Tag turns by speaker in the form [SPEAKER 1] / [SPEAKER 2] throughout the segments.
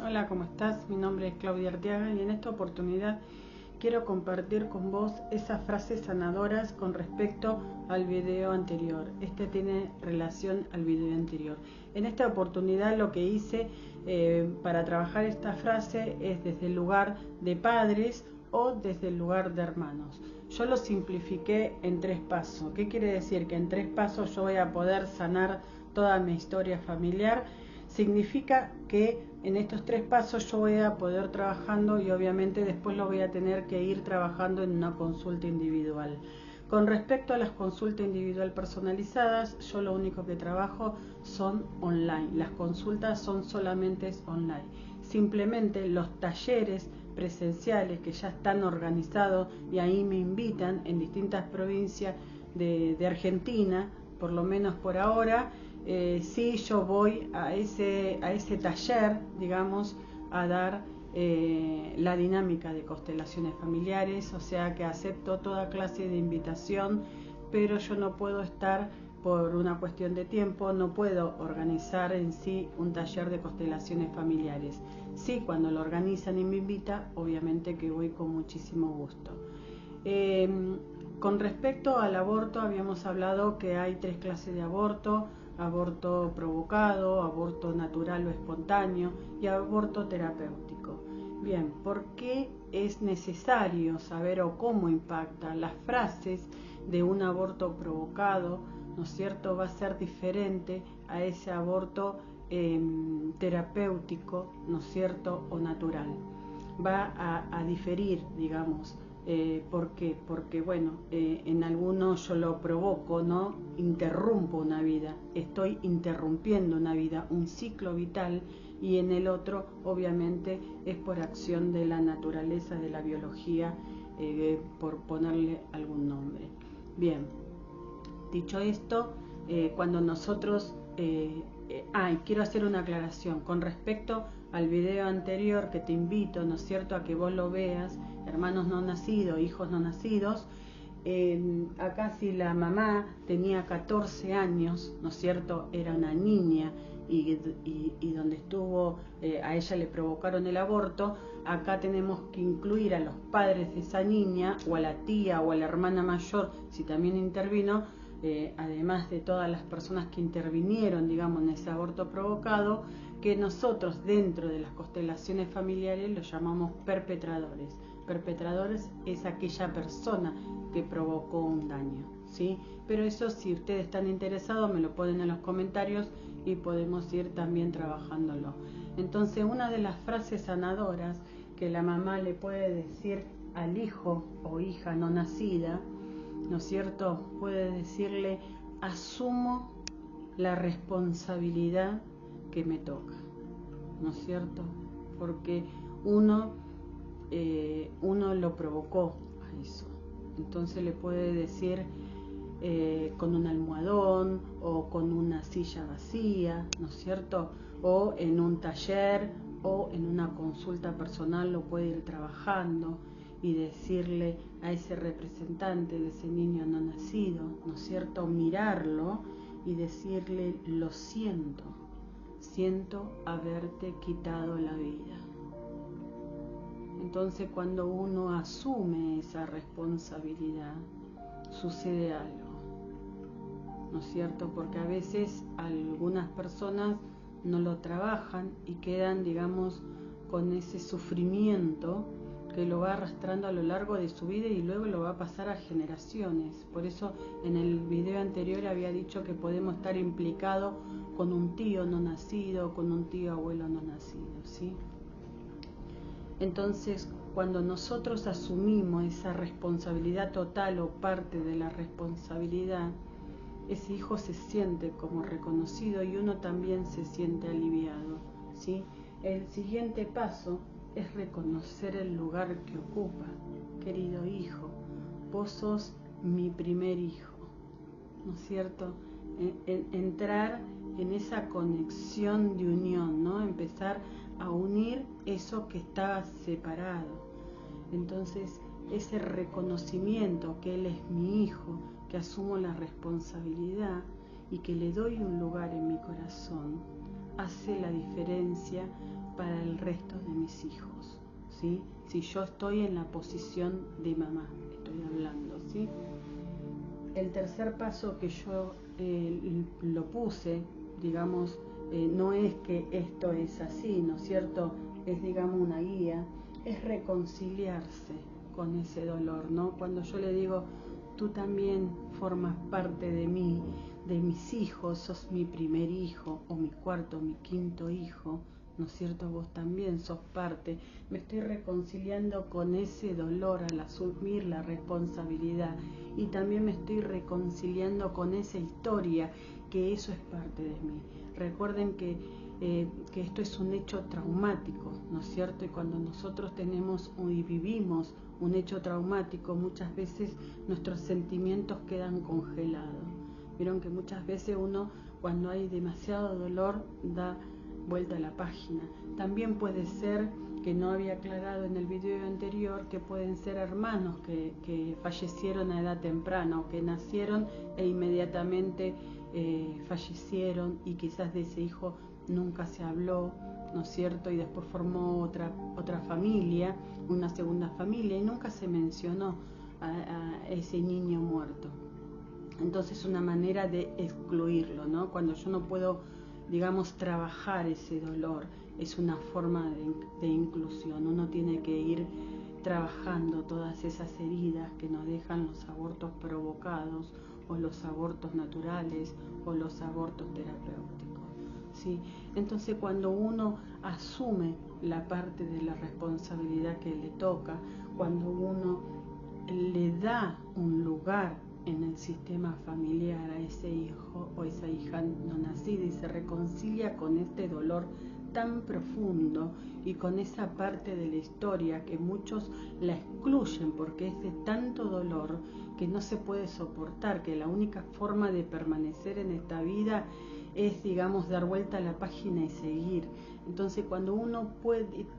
[SPEAKER 1] Hola, ¿cómo estás? Mi nombre es Claudia Arteaga y en esta oportunidad quiero compartir con vos esas frases sanadoras con respecto al video anterior. Este tiene relación al video anterior. En esta oportunidad lo que hice para trabajar esta frase es desde el lugar de padres o desde el lugar de hermanos. Yo lo simplifiqué en 3 pasos. ¿Qué quiere decir? Que en 3 pasos yo voy a poder sanar toda mi historia familiar. Significa que en estos 3 pasos yo voy a poder trabajando y obviamente después lo voy a tener que ir trabajando en una consulta individual. Con respecto a las consultas individual personalizadas, yo lo único que trabajo son online. Las consultas son solamente online. Simplemente los talleres presenciales que ya están organizados y ahí me invitan en distintas provincias de Argentina, por lo menos por ahora. Sí, yo voy a ese taller, digamos, a dar la dinámica de constelaciones familiares, o sea que acepto toda clase de invitación, pero yo no puedo estar por una cuestión de tiempo, no puedo organizar en sí un taller de constelaciones familiares. Sí, cuando lo organizan y me invitan, obviamente que voy con muchísimo gusto. Con respecto al aborto, habíamos hablado que hay 3 clases de aborto: aborto provocado, aborto natural o espontáneo y aborto terapéutico. Bien, ¿por qué es necesario saber o cómo impactan las frases de un aborto provocado? ¿No es cierto? Va a ser diferente a ese aborto terapéutico, ¿no es cierto? O natural. Va a diferir, digamos. ¿Por qué? Porque bueno, en algunos yo lo provoco, ¿no? Interrumpo una vida, estoy interrumpiendo una vida, un ciclo vital, y en el otro obviamente es por acción de la naturaleza, de la biología, por ponerle algún nombre. Bien, dicho esto, cuando nosotros... y quiero hacer una aclaración con respecto al video anterior, que te invito, ¿no es cierto?, a que vos lo veas, hermanos no nacidos, hijos no nacidos. Acá si la mamá tenía 14 años, ¿no es cierto?, era una niña y donde estuvo, a ella le provocaron el aborto. Acá tenemos que incluir a los padres de esa niña, o a la tía o a la hermana mayor, si también intervino, además de todas las personas que intervinieron, digamos, en ese aborto provocado, que nosotros dentro de las constelaciones familiares los llamamos perpetradores. Perpetradores es aquella persona que provocó un daño, ¿sí? Pero eso, si ustedes están interesados, me lo ponen en los comentarios y podemos ir también trabajándolo. Entonces, una de las frases sanadoras que la mamá le puede decir al hijo o hija no nacida, ¿no es cierto?, puede decirle: asumo la responsabilidad que me toca, ¿no es cierto? Porque uno lo provocó a eso. Entonces le puede decir con un almohadón o con una silla vacía, ¿no es cierto? O en un taller o en una consulta personal lo puede ir trabajando y decirle a ese representante de ese niño no nacido, ¿no es cierto?, mirarlo y decirle: lo siento, siento haberte quitado la vida. Entonces, cuando uno asume esa responsabilidad, sucede algo, ¿no es cierto? Porque a veces algunas personas no lo trabajan y quedan, digamos, con ese sufrimiento que lo va arrastrando a lo largo de su vida y luego lo va a pasar a generaciones. Por eso en el video anterior había dicho que podemos estar implicados con un tío no nacido, con un tío abuelo no nacido, ¿sí? Entonces, cuando nosotros asumimos esa responsabilidad total o parte de la responsabilidad, ese hijo se siente como reconocido y uno también se siente aliviado, ¿sí? El siguiente paso es reconocer el lugar que ocupa. Querido hijo, vos sos mi primer hijo, ¿no es cierto? Entrar en esa conexión de unión, ¿no? Empezar a unir eso que estaba separado. Entonces, ese reconocimiento que él es mi hijo, que asumo la responsabilidad y que le doy un lugar en mi corazón, hace la diferencia para el resto de mis hijos, ¿sí? Si yo estoy en la posición de mamá, estoy hablando, ¿sí? El tercer paso que yo lo puse, digamos, no es que esto es así, ¿no es cierto? Es, digamos, una guía, es reconciliarse con ese dolor, ¿no? Cuando yo le digo, tú también formas parte de mí, de mis hijos, sos mi primer hijo, o mi cuarto, mi quinto hijo, ¿no es cierto? Vos también sos parte. Me estoy reconciliando con ese dolor al asumir la responsabilidad, y también me estoy reconciliando con esa historia, que eso es parte de mí. Recuerden que esto es un hecho traumático, ¿no es cierto? Y cuando nosotros tenemos y vivimos un hecho traumático, muchas veces nuestros sentimientos quedan congelados. Vieron que muchas veces uno, cuando hay demasiado dolor, da vuelta a la página. También puede ser, que no había aclarado en el video anterior, que pueden ser hermanos que fallecieron a edad temprana, o que nacieron e inmediatamente fallecieron, y quizás de ese hijo nunca se habló, ¿no es cierto? Y después formó otra familia, una segunda familia, y nunca se mencionó a ese niño muerto. Entonces, una manera de excluirlo, ¿no? Cuando yo no puedo, digamos, trabajar ese dolor, es una forma de inclusión. Uno tiene que ir trabajando todas esas heridas que nos dejan los abortos provocados, o los abortos naturales, o los abortos terapéuticos, ¿sí? Entonces, cuando uno asume la parte de la responsabilidad que le toca, cuando uno le da un lugar en el sistema familiar a ese hijo o esa hija no nacida, y se reconcilia con este dolor tan profundo y con esa parte de la historia que muchos la excluyen porque es de tanto dolor que no se puede soportar, que la única forma de permanecer en esta vida es, digamos, dar vuelta a la página y seguir. Entonces, cuando uno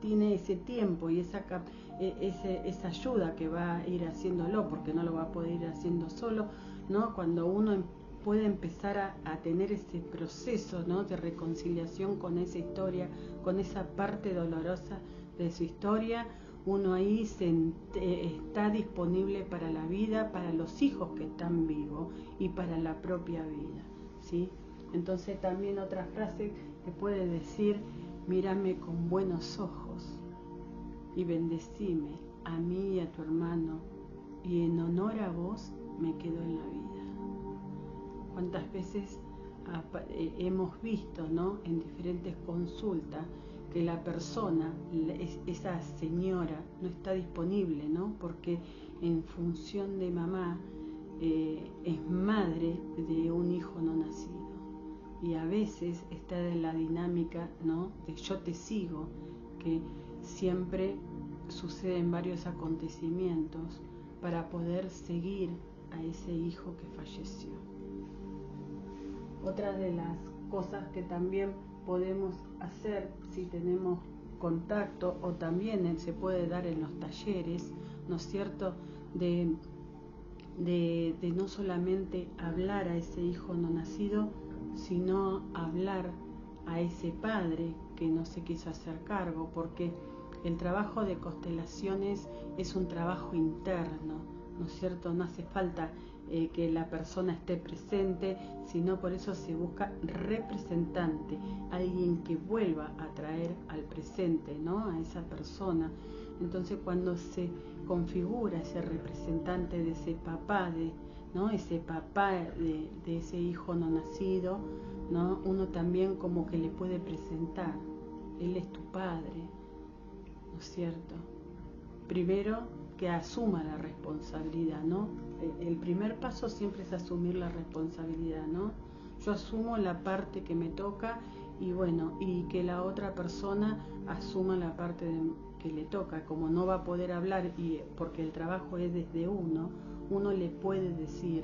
[SPEAKER 1] tiene ese tiempo y esa ayuda, que va a ir haciéndolo, porque no lo va a poder ir haciendo solo, ¿no? Cuando uno puede empezar a tener ese proceso, ¿no?, de reconciliación con esa historia, con esa parte dolorosa de su historia, uno ahí está disponible para la vida, para los hijos que están vivos y para la propia vida, ¿sí? Entonces, también otra frase que puede decir: mírame con buenos ojos y bendecime a mí y a tu hermano, y en honor a vos me quedo en la vida. ¿Cuántas veces hemos visto, ¿no?, en diferentes consultas, que la persona, esa señora, no está disponible, ¿no?, porque en función de mamá es madre de un hijo no nacido? Y a veces está en la dinámica, ¿no?, de yo te sigo, que siempre suceden varios acontecimientos para poder seguir a ese hijo que falleció. Otra de las cosas que también podemos hacer, si tenemos contacto, o también se puede dar en los talleres, ¿no es cierto?, de no solamente hablar a ese hijo no nacido, sino hablar a ese padre que no se quiso hacer cargo, porque el trabajo de constelaciones es un trabajo interno, ¿no es cierto? No hace falta que la persona esté presente, sino por eso se busca representante, alguien que vuelva a traer al presente, ¿no?, a esa persona. Entonces, cuando se configura ese representante de ese papá, ¿no?, ese papá de ese hijo no nacido, ¿no?, uno también como que le puede presentar: él es tu padre, ¿no es cierto? Primero, que asuma la responsabilidad, ¿no? El primer paso siempre es asumir la responsabilidad, ¿no? Yo asumo la parte que me toca, y bueno, y que la otra persona asuma la parte que le toca. Como no va a poder hablar, y porque el trabajo es desde uno le puede decir: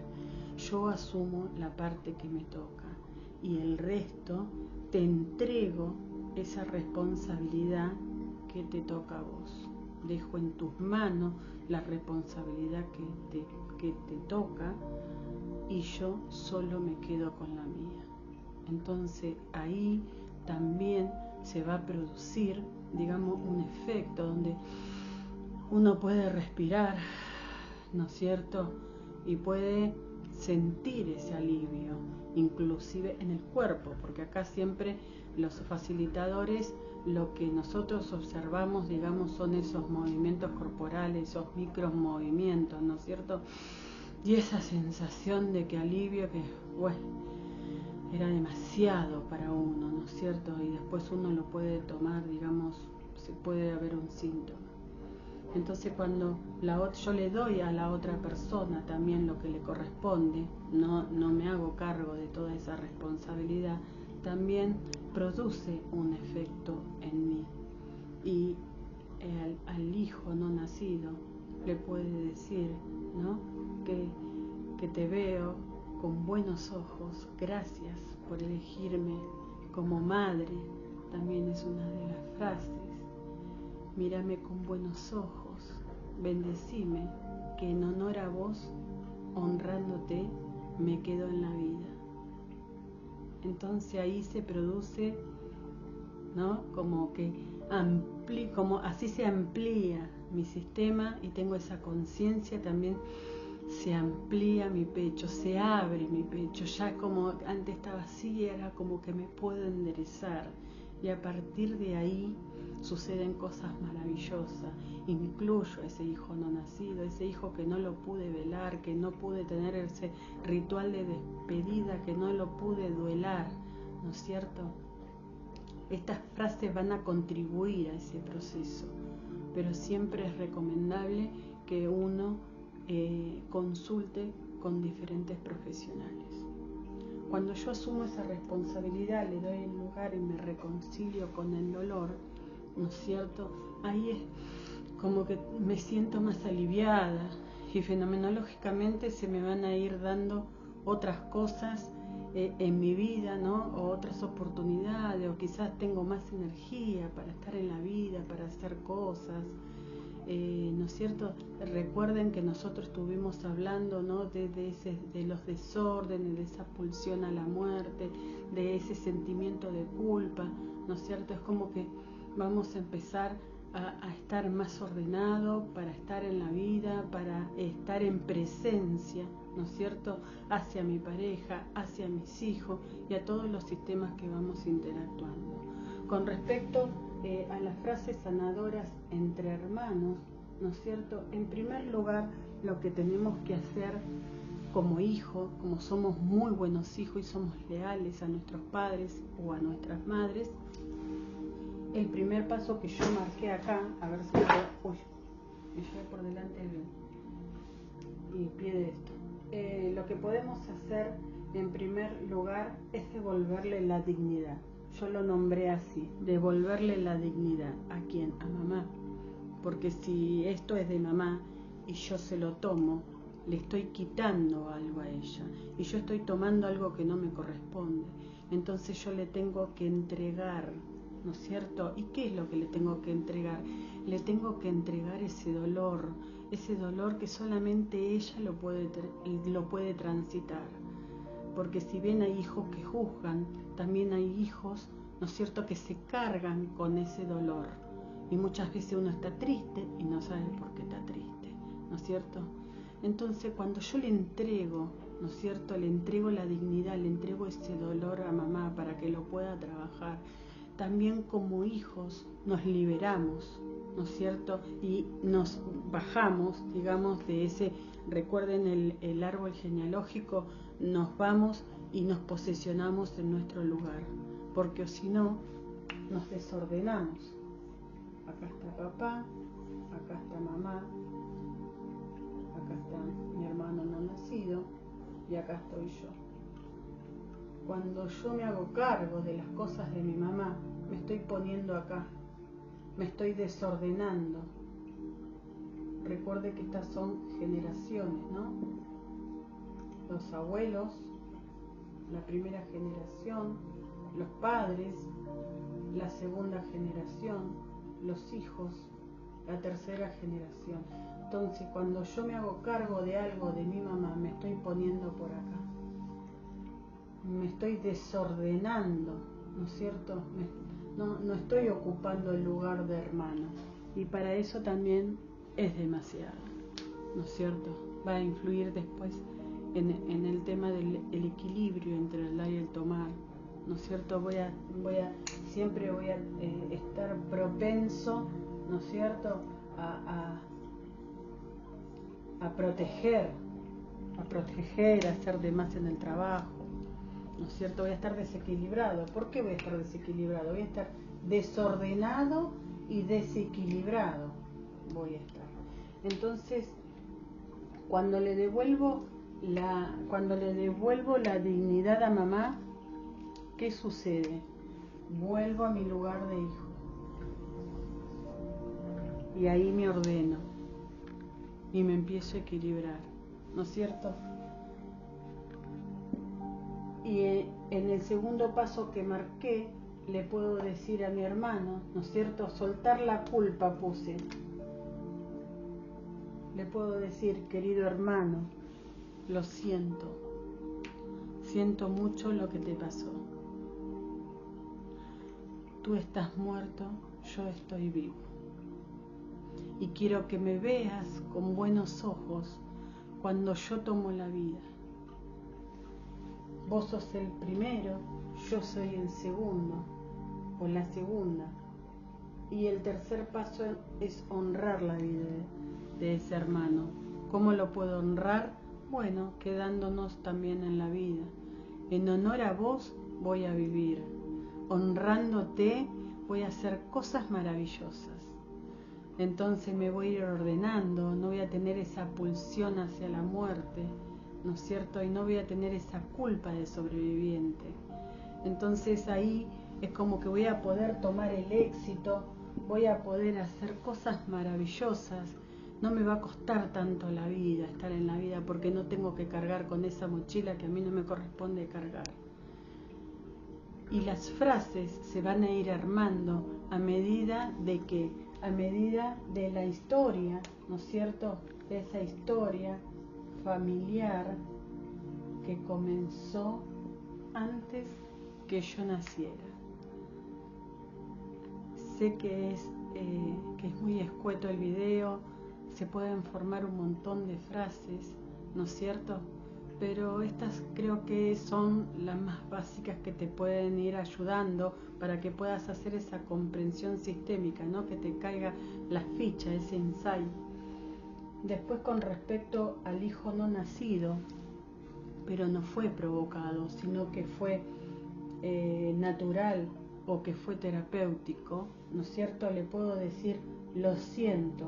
[SPEAKER 1] yo asumo la parte que me toca, y el resto te entrego esa responsabilidad que te toca a vos. Dejo en tus manos la responsabilidad que te toca, y yo solo me quedo con la mía. Entonces, ahí también se va a producir, digamos, un efecto donde uno puede respirar, ¿no es cierto? Y puede sentir ese alivio, inclusive en el cuerpo, porque acá siempre los facilitadores, lo que nosotros observamos, digamos, son esos movimientos corporales, esos micros movimientos, ¿no es cierto? Y esa sensación de que alivio, que, bueno, era demasiado para uno, ¿no es cierto? Y después uno lo puede tomar, digamos, se puede haber un síntoma. Entonces cuando yo le doy a la otra persona también lo que le corresponde, no me hago cargo de toda esa responsabilidad, también produce un efecto en mí. Y al hijo no nacido le puede decir, ¿no? que te veo con buenos ojos, gracias por elegirme como madre, también es una de las frases. Mírame con buenos ojos, bendecime, que en honor a vos, honrándote, me quedo en la vida. Entonces ahí se produce, ¿no? Como que como así se amplía mi sistema y tengo esa conciencia también, se amplía mi pecho, se abre mi pecho, ya como antes estaba así, era como que me puedo enderezar y a partir de ahí suceden cosas maravillosas. Incluyo a ese hijo no nacido, ese hijo que no lo pude velar, que no pude tener ese ritual de despedida, que no lo pude duelar, ¿no es cierto? Estas frases van a contribuir a ese proceso, pero siempre es recomendable que uno consulte con diferentes profesionales. Cuando yo asumo esa responsabilidad, le doy el lugar y me reconcilio con el dolor, ¿no es cierto? Ahí es como que me siento más aliviada y fenomenológicamente se me van a ir dando otras cosas en mi vida, ¿no? O otras oportunidades, o quizás tengo más energía para estar en la vida, para hacer cosas. ¿No es cierto? Recuerden que nosotros estuvimos hablando, ¿no? de los desórdenes, de esa pulsión a la muerte, de ese sentimiento de culpa, ¿no es cierto? Es como que vamos a empezar a estar más ordenado para estar en la vida, para estar en presencia, ¿no es cierto? Hacia mi pareja, hacia mis hijos y a todos los sistemas que vamos interactuando. Con respecto a las frases sanadoras entre hermanos, ¿no es cierto? En primer lugar, lo que tenemos que hacer como hijos, como somos muy buenos hijos y somos leales a nuestros padres o a nuestras madres, el primer paso que yo marqué acá, a ver si me llevo por delante el pie de esto. Lo que podemos hacer en primer lugar es devolverle la dignidad. Yo lo nombré así, devolverle la dignidad. ¿A quién? A mamá. Porque si esto es de mamá y yo se lo tomo, le estoy quitando algo a ella y yo estoy tomando algo que no me corresponde. Entonces yo le tengo que entregar, ¿no es cierto? ¿Y qué es lo que le tengo que entregar? Le tengo que entregar ese dolor que solamente ella lo puede transitar. Porque si bien hay hijos que juzgan, también hay hijos, ¿no es cierto?, que se cargan con ese dolor. Y muchas veces uno está triste y no sabe por qué está triste, ¿no es cierto? Entonces cuando yo le entrego, ¿no es cierto?, le entrego la dignidad, le entrego ese dolor a mamá para que lo pueda trabajar, también como hijos nos liberamos, ¿no es cierto? Y nos bajamos, digamos, de ese, recuerden el árbol genealógico, nos vamos y nos posesionamos en nuestro lugar, porque si no, nos desordenamos. Acá está papá, acá está mamá, acá está mi hermano no nacido y acá estoy yo. Cuando yo me hago cargo de las cosas de mi mamá, me estoy poniendo acá, me estoy desordenando. Recuerde que estas son generaciones, ¿no? Los abuelos, la primera generación, los padres, la segunda generación, los hijos, la tercera generación. Entonces, cuando yo me hago cargo de algo de mi mamá, me estoy poniendo por acá. Me estoy desordenando ¿no es cierto? No estoy ocupando el lugar de hermano, y para eso también es demasiado, ¿no es cierto? Va a influir después en el tema del equilibrio entre el dar y el tomar, ¿no es cierto? Siempre voy a estar propenso, ¿no es cierto?, a proteger, a hacer de más en el trabajo, ¿no es cierto? Voy a estar desequilibrado. ¿Por qué voy a estar desequilibrado? Voy a estar desordenado y desequilibrado. Voy a estar. Entonces, cuando le devuelvo la dignidad a mamá, ¿qué sucede? Vuelvo a mi lugar de hijo. Y ahí me ordeno. Y me empiezo a equilibrar, ¿no es cierto? Y en el segundo paso que marqué, le puedo decir a mi hermano, ¿no es cierto? Soltar la culpa puse. Le puedo decir, querido hermano, lo siento. Siento mucho lo que te pasó. Tú estás muerto, yo estoy vivo. Y quiero que me veas con buenos ojos cuando yo tomo la vida. Vos sos el primero, yo soy el segundo o la segunda. Y el tercer paso es honrar la vida de ese hermano. ¿Cómo lo puedo honrar? Bueno, quedándonos también en la vida. En honor a vos voy a vivir. Honrándote voy a hacer cosas maravillosas. Entonces me voy a ir ordenando, no voy a tener esa pulsión hacia la muerte, ¿no es cierto? Y no voy a tener esa culpa de sobreviviente. Entonces ahí es como que voy a poder tomar el éxito, voy a poder hacer cosas maravillosas. No me va a costar tanto la vida, estar en la vida, porque no tengo que cargar con esa mochila que a mí no me corresponde cargar. Y las frases se van a ir armando a medida de la historia, ¿no es cierto? De esa historia familiar que comenzó antes que yo naciera. Sé que es muy escueto el video, se pueden formar un montón de frases, ¿no es cierto? Pero estas creo que son las más básicas que te pueden ir ayudando para que puedas hacer esa comprensión sistémica, ¿no? Que te caiga la ficha, ese insight. Después, con respecto al hijo no nacido, pero no fue provocado, sino que fue natural o que fue terapéutico, ¿no es cierto? Le puedo decir, lo siento,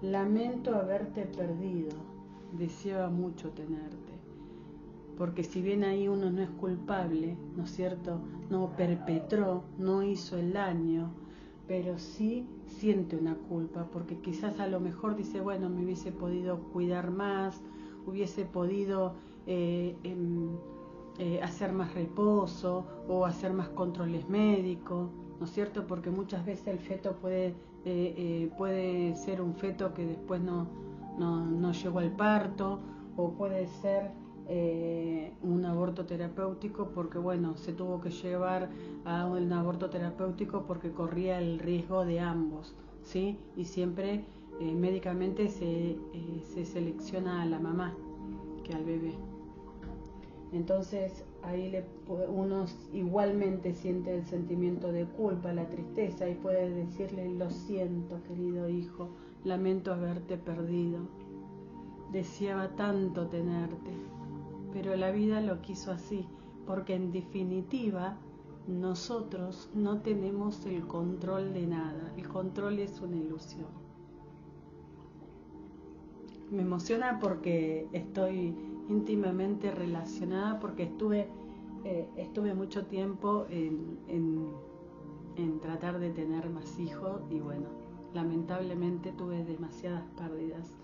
[SPEAKER 1] lamento haberte perdido, deseaba mucho tenerte. Porque si bien ahí uno no es culpable, ¿no es cierto? No perpetró, no hizo el daño, pero sí siente una culpa, porque quizás a lo mejor dice, bueno, me hubiese podido cuidar más, hubiese podido hacer más reposo o hacer más controles médicos, ¿no es cierto? Porque muchas veces el feto puede ser un feto que después no llegó al parto, o puede ser un aborto terapéutico porque bueno, se tuvo que llevar a un aborto terapéutico porque corría el riesgo de ambos, ¿sí? Y siempre médicamente se selecciona a la mamá que al bebé. Entonces ahí uno igualmente siente el sentimiento de culpa, la tristeza, y puede decirle, lo siento, querido hijo, lamento haberte perdido, deseaba tanto tenerte, pero la vida lo quiso así, porque en definitiva nosotros no tenemos el control de nada, el control es una ilusión. Me emociona porque estoy íntimamente relacionada, porque estuve mucho tiempo en tratar de tener más hijos, y bueno, lamentablemente tuve demasiadas pérdidas,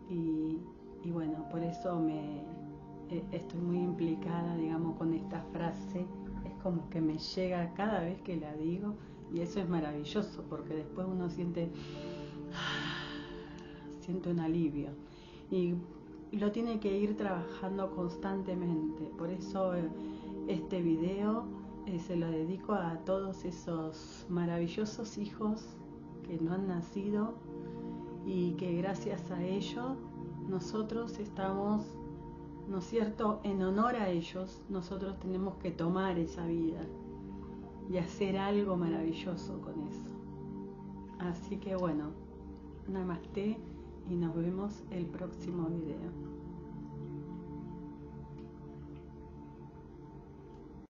[SPEAKER 1] y bueno, por eso estoy muy implicada, digamos, con esta frase. Es como que me llega cada vez que la digo, y eso es maravilloso, porque después uno siente un alivio, y lo tiene que ir trabajando constantemente. Por eso este video se lo dedico a todos esos maravillosos hijos que no han nacido y que gracias a ellos nosotros estamos, ¿no es cierto?, en honor a ellos, nosotros tenemos que tomar esa vida y hacer algo maravilloso con eso. Así que bueno, namaste y nos vemos el próximo video.